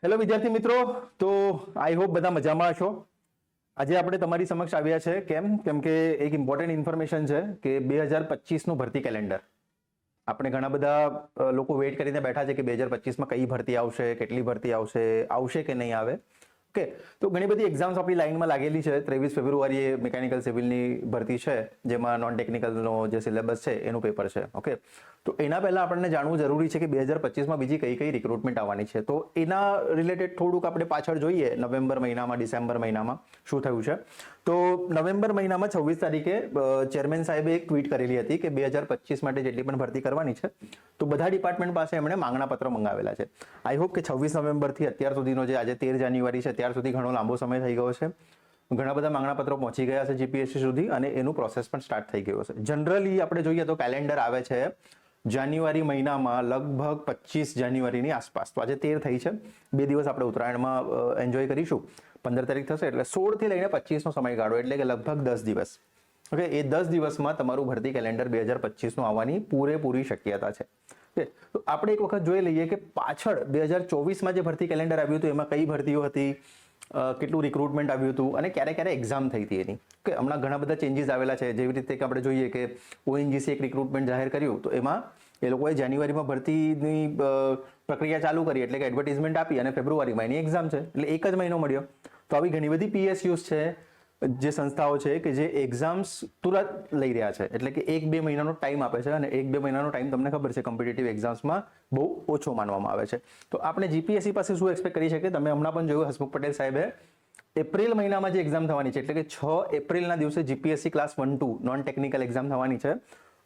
Hello વિદ્યાર્થી મિત્રો, તો આઈ હોપ બધા મજામાં છો. આજે આપણે તમારી સમક્ષ આવ્યા છે કેમ કે એક ઇમ્પોર્ટન્ટ ઇન્ફોર્મેશન છે કે 2025 નું ભરતી કેલેન્ડર. આપણે ઘણા બધા લોકો વેઇટ કરીને બેઠા છે કે 2025માં કઈ ભરતી આવશે, કેટલી ભરતી આવશે કે નહીં આવે. ઓકે, તો ઘણી બધી એક્ઝામ્સ આપણી લાઈનમાં લાગેલી છે. 23 ફેબ્રુઆરીએ મિકેનિકલ સિવિલની ભરતી છે, જેમાં નોન ટેકનિકલનો જે સિલેબસ છે એનું પેપર છે. ઓકે, તો એના પહેલા આપણને જાણવું જરૂરી છે કે 2025માં બીજી કઈ રિક્રુટમેન્ટ આવવાની છે. તો એના રિલેટેડ થોડુંક આપણે પાછળ જોઈએ. નવેમ્બર મહિનામાં, ડિસેમ્બર મહિનામાં શું થયું છે. તો નવેમ્બર મહિનામાં 26 તારીખે ચેરમેન સાહેબે એક ટ્વીટ કરેલી હતી કે 2025 માટે જેટલી પણ ભરતી કરવાની છે, તો બધા ડિપાર્ટમેન્ટ પાસે એમણે માંગણા પત્ર મંગાવેલા છે. આઈ હોપ કે 26 નવેમ્બરથી અત્યાર સુધીનો જે આજે 13 જાન્યુઆરી છે ત્યાર સુધી ઘણો લાંબો સમય થઈ ગયો છે. ઘણા બધા માંગણા પત્રો પહોંચી ગયા છે જીપીએસસી સુધી અને એનું પ્રોસેસ પણ સ્ટાર્ટ થઈ ગયો છે. જનરલી આપણે જોઈએ તો કેલેન્ડર આવે છે જાન્યુઆરી મહિનામાં લગભગ 25 જાન્યુઆરીની આસપાસ. તો આજે 13 થઈ છે, 2 દિવસ આપણે ઉત્તરાયણમાં એન્જોય કરીશું. 15 તારીખ થશે એટલે 16 થી લઈને 25નો સમયગાળો, એટલે કે લગભગ 10 દિવસ. ઓકે, એ 10 દિવસમાં તમારું ભરતી કેલેન્ડર 2025નું આવવાની પૂરેપૂરી શક્યતા છે. તો આપણે એક વખત જોઈ લઈએ કે પાછળ 2024માં જે ભરતી કેલેન્ડર આવ્યું હતું એમાં કઈ ભરતીઓ હતી, કેટલું રિક્રુટમેન્ટ આવ્યું હતું અને ક્યારે ક્યારે એક્ઝામ થઈ હતી એની. કે હમણાં ઘણા બધા ચેન્જીસ આવેલા છે. જેવી રીતે કે આપણે જોઈએ કે ઓએનજીસી એક રિક્રુટમેન્ટ જાહેર કર્યું, તો એમાં એ લોકોએ જાન્યુઆરીમાં ભરતીની પ્રક્રિયા ચાલુ કરી, એટલે કે એડવર્ટાઇઝમેન્ટ આપી અને ફેબ્રુઆરીમાં એની એક્ઝામ છે, એટલે એક જ મહિનો મળ્યો. તો આવી ઘણી બધી પીએસયુઝ છે, જે સંસ્થાઓ છે કે જે એક્ઝામ્સ તુરંત લઈ રહ્યા છે, એટલે કે 1-2 મહિનાનો ટાઈમ આપે છે. અને 1-2 મહિનાનો ટાઈમ તમને ખબર છે કોમ્પિટિટિવ એક્ઝામ્સમાં બહુ ઓછો માનવામાં આવે છે. તો આપણે જીપીએસસી પાસે શું એક્સપેક્ટ કરી શકીએ? તમે હમણાં પણ જોયું, હસમુખ પટેલ સાહેબે એપ્રિલ મહિનામાં જે એક્ઝામ થવાની છે, એટલે કે 6 એપ્રિલના દિવસે GPSC class 1-2 non technical exam થવાની છે.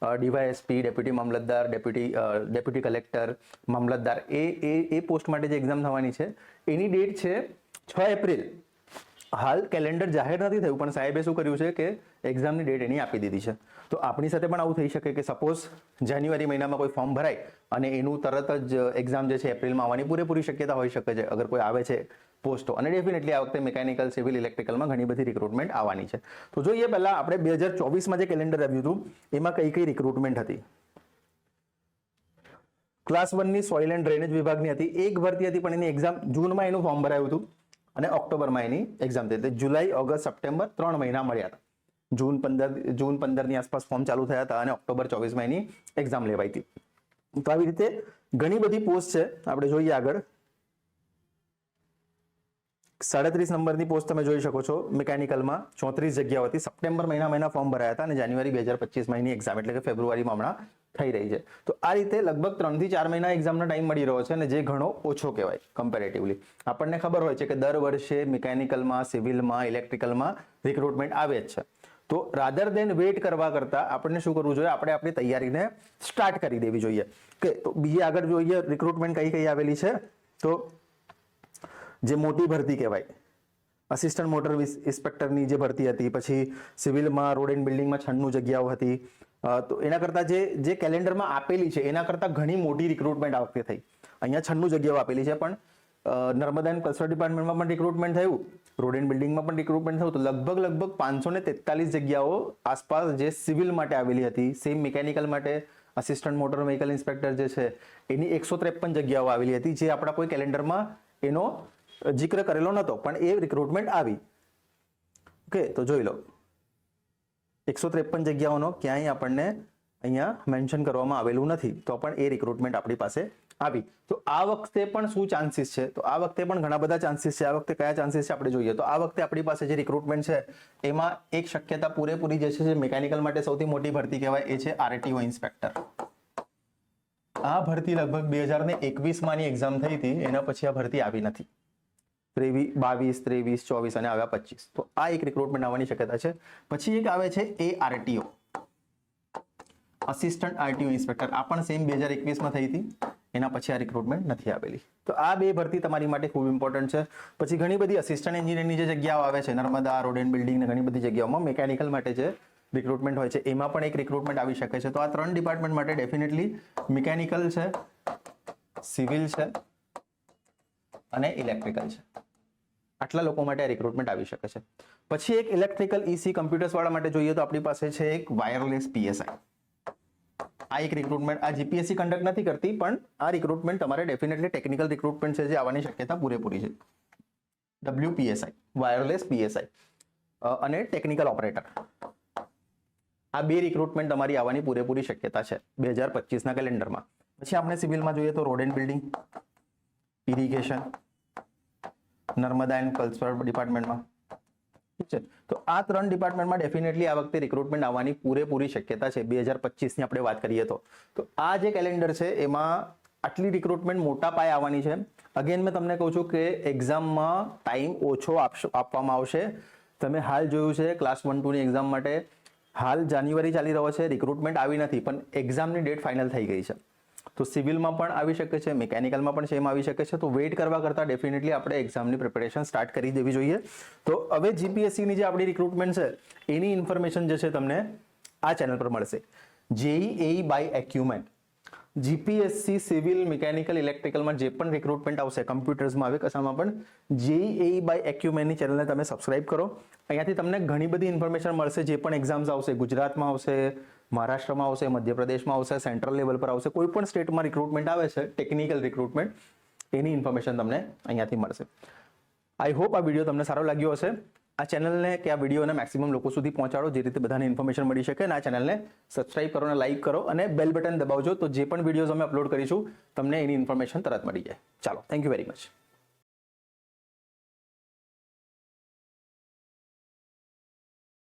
ડીવાયએસપી, ડેપ્યુટી મામલતદાર, ડેપ્યુટી કલેક્ટર, મામલતદાર, એ પોસ્ટ માટે જે એક્ઝામ થવાની છે એની ડેટ છે 6 એપ્રિલ. હાલ કેલેન્ડર જાહેર નથી થયું, પણ સાહેબે શું કર્યું છે કે એક્ઝામની ડેટ એની આપી દીધી છે. તો આપણી સાથે પણ આવું થઈ શકે કે સપોઝ જાન્યુઆરી મહિનામાં કોઈ ફોર્મ ભરાય અને એનું તરત જ એક્ઝામ જે છે એપ્રિલમાં આવવાની પૂરેપૂરી શક્યતા હોઈ શકે છે, અગર કોઈ આવે છે પોસ્ટો. અને ડેફિનેટલી આ વખતે મિકેનિકલ, સિવિલ, ઇલેક્ટ્રિકલમાં ઘણી બધી રિક્રુટમેન્ટ આવવાની છે. તો જોઈએ પહેલા આપણે 2024માં જે કેલેન્ડર આવ્યું હતું એમાં કઈ રિક્રુટમેન્ટ હતી. ક્લાસ 1ની સોઇલ એન્ડ ડ્રેનેજ વિભાગની હતી. એક ભરતી હતી, પણ એની એક્ઝામ જૂનમાં એનું ફોર્મ ભરાયું હતું અને ઓક્ટોબરમાં એની એક્ઝામ થઈ. એટલે જુલાઈ, ઓગસ્ટ, સપ્ટેમ્બર 3 મહિના મળ્યા હતા. જૂન 15ની આસપાસ ફોર્મ ચાલુ થયા હતા અને ઓક્ટોબર 24માં એની એક્ઝામ લેવાઈ હતી. તો આવી રીતે ઘણી બધી પોસ્ટ છે. આપણે જોઈએ આગળ. 37 નંબરની પોસ્ટ તમે જોઈ શકો છો. મિકેનિકલમાં 34 જગ્યાઓ હતી. સપ્ટેમ્બર મહિનામાં એના ફોર્મ ભરાયા હતા અને જાન્યુઆરી 2025માં એની એક્ઝામ, એટલે કે ફેબ્રુઆરીમાં હમણાં થઈ રહી છે. તો આ રીતે લગભગ 3 થી 4 મહિના એક્ઝામનો ટાઈમ મળી રહ્યો છે, અને જે ઘણો ઓછો કહેવાય કમ્પેરેટિવલી. આપણને ખબર હોય છે કે દર વર્ષે મિકેનિકલમાં, સિવિલમાં, ઇલેક્ટ્રિકલમાં રિક્રુટમેન્ટ આવે જ છે. તો રાધર દેન વેઇટ કરવા કરતા આપણને શું કરવું જોઈએ? આપણે આપણી તૈયારીને સ્ટાર્ટ કરી દેવી જોઈએ. કે તો બીજી આગળ જોઈએ રિક્રુટમેન્ટ કઈ આવેલી છે. તો જે મોટી ભરતી કહેવાય, અસિસ્ટન્ટ મોટર ઇન્સ્પેક્ટરની જે ભરતી હતી, પછી સિવિલમાં રોડ એન્ડ બિલ્ડિંગમાં 96 જગ્યાઓ હતી. તો એના કરતાં જે કેલેન્ડરમાં આપેલી છે એના કરતાં ઘણી મોટી રિક્રુટમેન્ટ આ વખતે થઈ. અહીંયા 96 જગ્યાઓ આપેલી છે, પણ નર્મદા એન્ડ કલ્ચરલ ડિપાર્ટમેન્ટમાં પણ રિક્રુટમેન્ટ થયું, રોડ એન્ડ બિલ્ડિંગમાં પણ રિક્રુટમેન્ટ થયું. તો લગભગ 543 જગ્યાઓ આસપાસ જે સિવિલ માટે આવેલી હતી. સેમ મિકેનિકલ માટે અસિસ્ટન્ટ મોટર વ્હીકલ ઇન્સ્પેક્ટર જે છે એની 153 જગ્યાઓ આવેલી હતી, જે આપણા કોઈ કેલેન્ડરમાં એનો જિક્ર કરેલો નહોતો, પણ એ રિક્રુટમેન્ટ આવી. ઓકે, તો જોઈ લો, 153 જગ્યાઓનો ક્યાંય આપણને અહીંયા મેન્શન કરવામાં આવેલું નથી, તો પણ એ રિક્રુટમેન્ટ આપણી પાસે આવી. તો આ વખતે પણ શું ચાન્સીસ છે? તો આ વખતે પણ ઘણા બધા ચાન્સીસ છે. આ વખતે કયા ચાન્સીસ છે આપણે જોઈએ. તો આ વખતે આપણી પાસે જે રિક્રુટમેન્ટ છે એમાં એક શક્યતા પૂરેપૂરી જે છે, જે મિકેનિકલ માટે સૌથી મોટી ભરતી કહેવાય, એ છે આરટીઓ ઇન્સ્પેક્ટર. આ ભરતી લગભગ 2021માં એક્ઝામ થઈ હતી, એના પછી આ ભરતી આવી નથી. 22, 23, 24 અને આવ્યા 25. તો આ એક રિક્રુટમેન્ટ આવવાની શક્યતા છે. પછી એક આવે છે ARTO, અસિસ્ટન્ટ આરટીઓ ઇન્સ્પેક્ટર. આ પણ સેમ 2021માં થઈ હતી, એના પછી આ રિક્રુટમેન્ટ નથી આવેલી. તો આ બે ભરતી તમારી માટે ખૂબ ઇમ્પોર્ટન્ટ છે. પછી ઘણી બધી અસિસ્ટન્ટ એન્જિનિયરની જે જગ્યાઓ આવે છે, નર્મદા, રોડ એન્ડ બિલ્ડિંગ ને ઘણી બધી જગ્યાઓમાં મિકેનિકલ માટે જે રિક્રુટમેન્ટ હોય છે એમાં પણ એક રિક્રુટમેન્ટ આવી શકે છે. તો આ 3 ડિપાર્ટમેન્ટ માટે ડેફિનેટલી મિકેનિકલ છે, સિવિલ છે અને ઇલેક્ટ્રિકલ છે. આટલા લોકો માટે રિક્રુટમેન્ટ આવી શકે છે. પછી એક ઇલેક્ટ્રિકલ EC કમ્પ્યુટર્સ વાળા માટે જોઈએ તો આપણી પાસે છે એક વાયરલેસ PSI. આ એક રિક્રુટમેન્ટ, આ જીપીએસસી કન્ડક્ટ નથી કરતી, પણ આ રિક્રુટમેન્ટ તમારે ડેફિનેટલી ટેકનિકલ રિક્રુટમેન્ટ છે જે આવવાની શક્યતા પૂરેપૂરી છે. WPSI વાયરલેસ PSI અને ટેકનિકલ ઓપરેટર, આ બે રિક્રુટમેન્ટ તમારી આવવાની પૂરેપૂરી શક્યતા છે 2025ના કેલેન્ડરમાં. પછી આપણે સિવિલમાં જોઈએ તો road and building, irrigation, Narmada and cultural ડિપાર્ટમેન્ટમાં. ઠીક છે, તો આ 3 ડિપાર્ટમેન્ટમાં ડેફિનેટલી આ વખતે રિક્રુટમેન્ટ આવવાની પૂરેપૂરી શક્યતા છે 2025ની આપણે વાત કરીએ તો. તો આ જે કેલેન્ડર છે એમાં આટલી રિક્રુટમેન્ટ મોટા પાયે આવવાની છે. અગેન મેં તમને કહું છું કે એક્ઝામમાં ટાઈમ ઓછો આપવામાં આવશે. તમે હાલ જોયું છે ક્લાસ 1-2ની એક્ઝામ માટે હાલ જાન્યુઆરી ચાલી રહ્યો છે, રિક્રુટમેન્ટ આવી નથી, પણ એક્ઝામની ડેટ ફાઇનલ થઈ ગઈ છે. તો સિવિલમાં પણ આવી શકે છે, મિકેનિકલમાં પણ સેમ આવી શકે છે. તો વેઇટ કરવા કરતાં ડેફિનેટલી આપણે એક્ઝામની પ્રિપેરેશન સ્ટાર્ટ કરી દેવી જોઈએ. તો હવે જીપીએસસીની જે આપણી રિક્રુટમેન્ટ છે એની ઇન્ફોર્મેશન જે છે તમને આ ચેનલ પર મળશે. JEE બાય એક્યુમેન્ટ, જીપીએસસી સિવિલ, મિકેનિકલ, ઇલેક્ટ્રિકલમાં જે પણ રિક્રુટમેન્ટ આવશે, કમ્પ્યુટર્સમાં આવે કશામાં પણ, JEE બાય એક્યુમેન્ટની ચેનલને તમે સબસ્ક્રાઇબ કરો. અહીંયાથી તમને ઘણી બધી ઇન્ફોર્મેશન મળશે. જે પણ એક્ઝામ્સ આવશે, ગુજરાતમાં આવશે, મહારાષ્ટ્રમાં આવશે, મધ્યપ્રદેશમાં આવશે, સેન્ટ્રલ લેવલ પર આવશે, કોઈ પણ સ્ટેટમાં રિક્રુટમેન્ટ આવે છે, ટેકનિકલ રિક્રુટમેન્ટ, એની ઇન્ફોર્મેશન તમને અહીંયાથી મળશે. આઈ હોપ આ વિડીયો તમને સારો લાગ્યો હશે. આ ચેનલને કે આ વિડીયોને મેક્સિમમ લોકો સુધી પહોંચાડો, જે રીતે બધાને ઇન્ફોર્મેશન મળી શકે. અને આ ચેનલને સબસ્ક્રાઇબ કરો અને લાઇક કરો અને બેલ બટન દબાવજો, તો જે પણ વિડીયોઝ અમે અપલોડ કરીશું તમને એની ઇન્ફોર્મેશન તરત મળી જાય. ચાલો, થેન્ક યુ વેરી મચ.